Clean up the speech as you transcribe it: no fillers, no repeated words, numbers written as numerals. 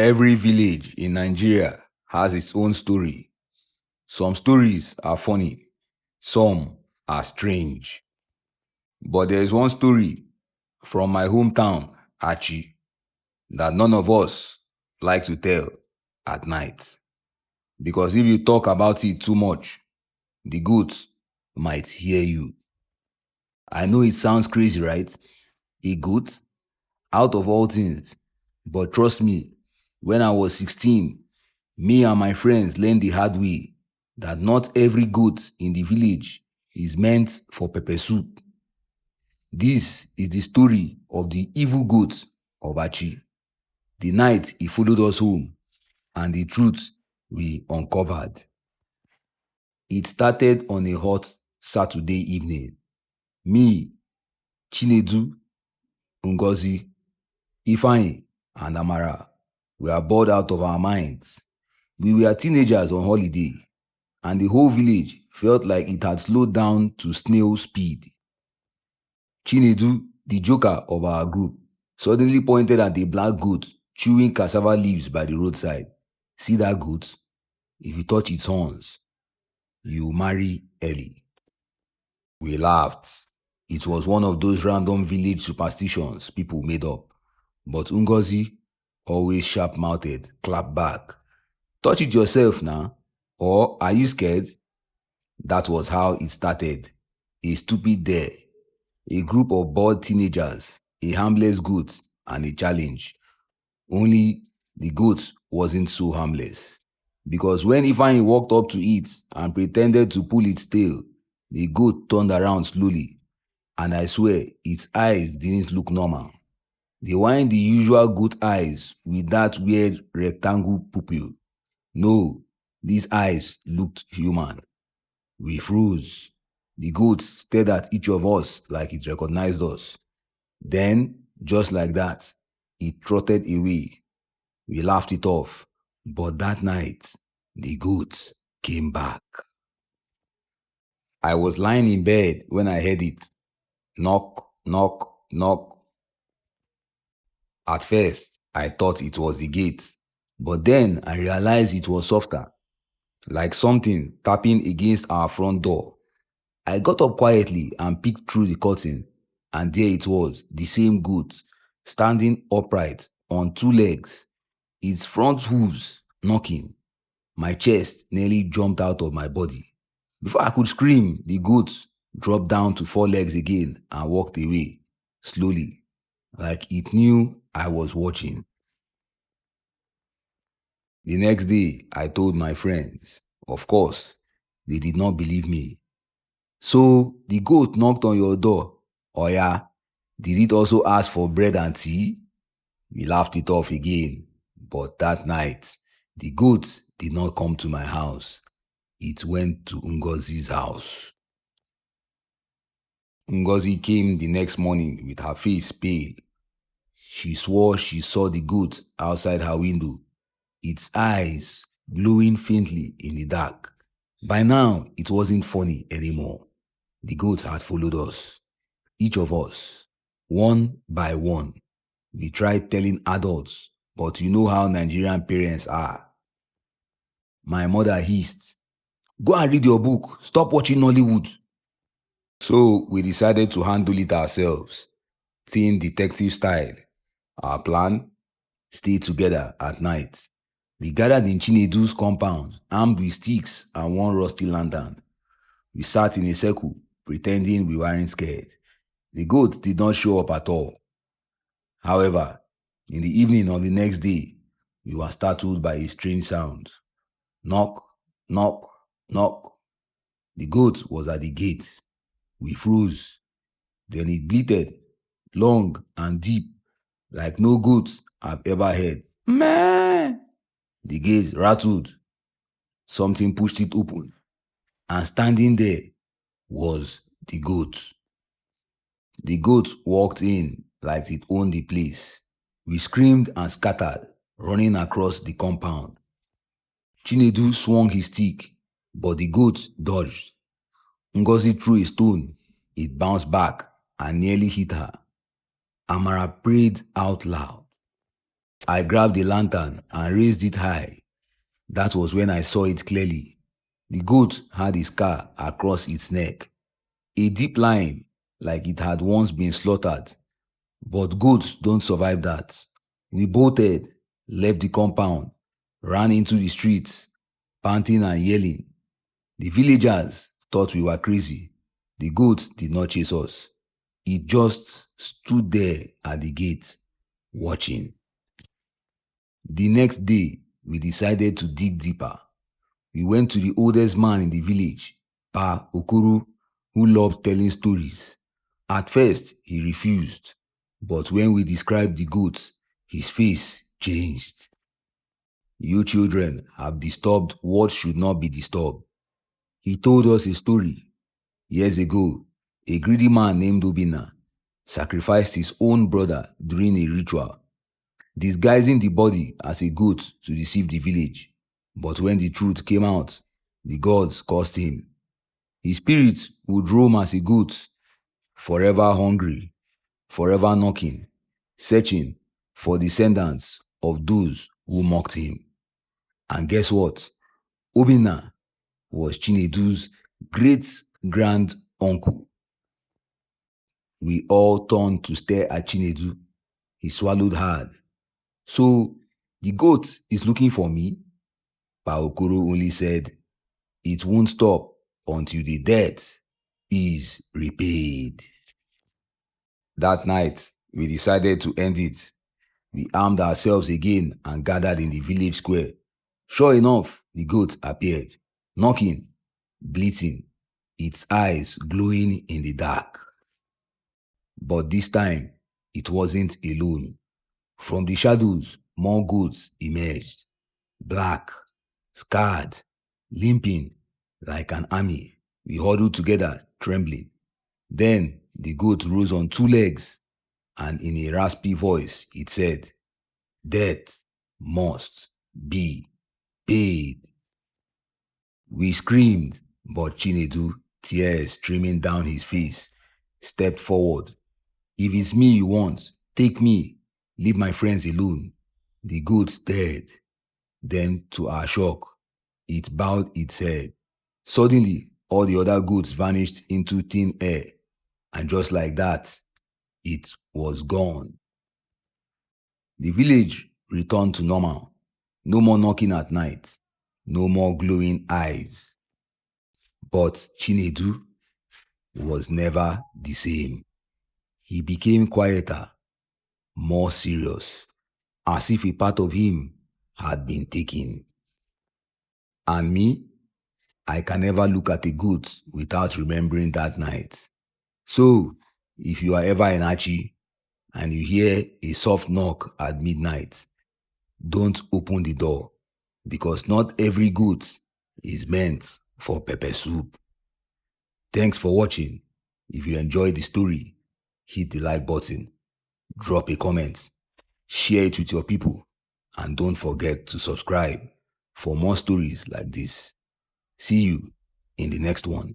Every village in Nigeria has its own story. Some stories are funny, some are strange. But there is one story from my hometown, Achi, that none of us like to tell at night. Because if you talk about it too much, the goat might hear you. I know it sounds crazy, right? A goat? Out of all things. But trust me, when I was 16, me and my friends learned the hard way that not every goat in the village is meant for pepper soup. This is the story of the evil goat of Achi. The night he followed us home and the truth we uncovered. It started on a hot Saturday evening. Me, Chinedu, Ngozi, Ifeanyi, and Amara were bored out of our minds. We were teenagers on holiday, and the whole village felt like it had slowed down to snail speed. Chinedu, the joker of our group, suddenly pointed at a black goat chewing cassava leaves by the roadside. See that goat? If you touch its horns, you marry early. We laughed. It was one of those random village superstitions people made up. But Ngozi, always sharp-mouthed, clapped back. Touch it yourself now. Or are you scared? That was how it started. A stupid dare. A group of bored teenagers, a harmless goat, and a challenge. Only the goat wasn't so harmless. Because when Ifeanyi walked up to it and pretended to pull its tail, the goat turned around slowly. And I swear, its eyes didn't look normal. They weren't the usual goat eyes with that weird rectangle pupil. No, these eyes looked human. We froze. The goat stared at each of us like it recognized us. Then, just like that, it trotted away. We laughed it off. But that night, the goat came back. I was lying in bed when I heard it. Knock, knock, knock. At first, I thought it was the gate. But then I realized it was softer, like something tapping against our front door. I got up quietly and peeked through the curtain, and there it was, the same goat, standing upright on two legs, its front hooves knocking. My chest nearly jumped out of my body. Before I could scream, the goat dropped down to four legs again and walked away, slowly, like it knew I was watching. The next day, I told my friends. Of course, they did not believe me. So, the goat knocked on your door. Oh yeah, did it also ask for bread and tea? We laughed it off again. But that night, the goat did not come to my house. It went to Ngozi's house. Ngozi came the next morning with her face pale. She swore she saw the goat outside her window, its eyes glowing faintly in the dark. By now, it wasn't funny anymore. The goat had followed us, each of us, one by one. We tried telling adults, but you know how Nigerian parents are. My mother hissed, "Go and read your book. Stop watching Nollywood." So we decided to handle it ourselves, teen detective style. Our plan? Stay together at night. We gathered in Chinedu's compound, armed with sticks and one rusty lantern. We sat in a circle, pretending we weren't scared. The goat did not show up at all. However, in the evening of the next day, we were startled by a strange sound. Knock, knock, knock. The goat was at the gate. We froze. Then it bleated, long and deep, like no goat I've ever heard. Meh! The gate rattled. Something pushed it open. And standing there was the goat. The goat walked in like it owned the place. We screamed and scattered, running across the compound. Chinedu swung his stick, but the goat dodged. Ngozi threw a stone. It bounced back and nearly hit her. Amara prayed out loud. I grabbed the lantern and raised it high. That was when I saw it clearly. The goat had a scar across its neck, a deep line like it had once been slaughtered. But goats don't survive that. We bolted, left the compound, ran into the streets, panting and yelling. The villagers thought we were crazy. The goat did not chase us. It just stood there at the gate, watching. The next day, we decided to dig deeper. We went to the oldest man in the village, Pa Okoro, who loved telling stories. At first, he refused, but when we described the goat, his face changed. You children have disturbed what should not be disturbed. He told us a story. Years ago, a greedy man named Obinna sacrificed his own brother during a ritual, disguising the body as a goat to deceive the village. But when the truth came out, the gods cursed him. His spirit would roam as a goat, forever hungry, forever knocking, searching for descendants of those who mocked him. And guess what? Obinna was Chinedu's great-grand uncle. We all turned to stare at Chinedu. He swallowed hard. So, the goat is looking for me? Pa Okoro only said, it won't stop until the debt is repaid. That night, we decided to end it. We armed ourselves again and gathered in the village square. Sure enough, the goat appeared, knocking, bleating, its eyes glowing in the dark. But this time, it wasn't alone. From the shadows, more goats emerged, black, scarred, limping like an army. We huddled together, trembling. Then the goat rose on two legs, and in a raspy voice, it said, "Death must be paid." We screamed, but Chinedu, tears streaming down his face, stepped forward. "If it's me you want, take me. Leave my friends alone." The goat stared. Then, to our shock, it bowed its head. Suddenly, all the other goats vanished into thin air. And just like that, it was gone. The village returned to normal. No more knocking at night. No more glowing eyes. But Chinedu was never the same. He became quieter, more serious, as if a part of him had been taken. And me, I can never look at a goat without remembering that night. So, if you are ever in Achi and you hear a soft knock at midnight, don't open the door, because not every goat is meant for pepper soup. Thanks for watching. If you enjoyed the story, hit the like button, drop a comment, share it with your people, and don't forget to subscribe for more stories like this. See you in the next one.